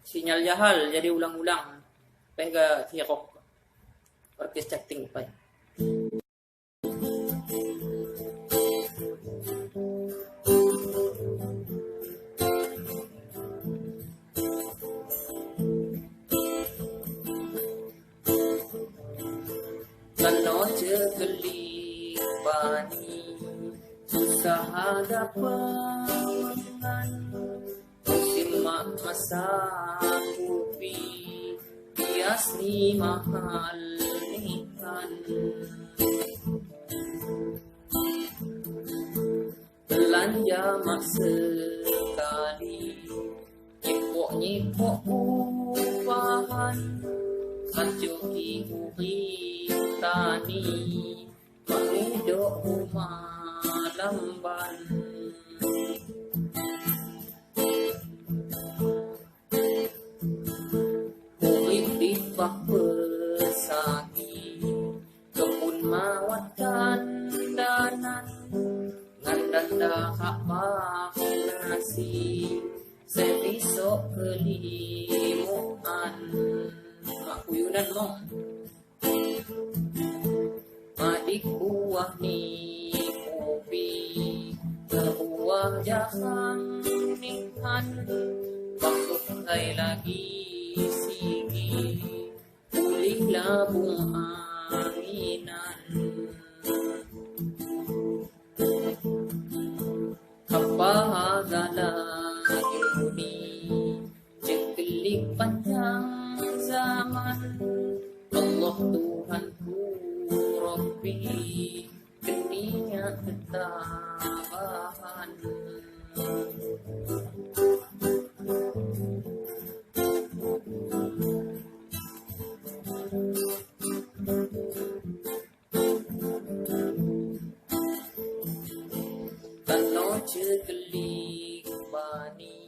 sinyal jahal jadi ulang-ulang. Pega tirok. Orkes chatting pa. Kalau cekeli bani susah ada pengan simak masa kopi bias ni mahal ikan belanja mak sekali nyipok upahan kacuki tani pangidok malamban urip di bak pesagi kebun mawat kandanan ngandan dahak bak nasi sebisok kelimuan makuyunan mo adik buah ni kopi buah jahang nihan pakai lagi sini pulih labung anginan apa gala yuni cekelik panjang zaman Allah Tuhanku Rabbi kenia ketabahan Tanah cekelik bani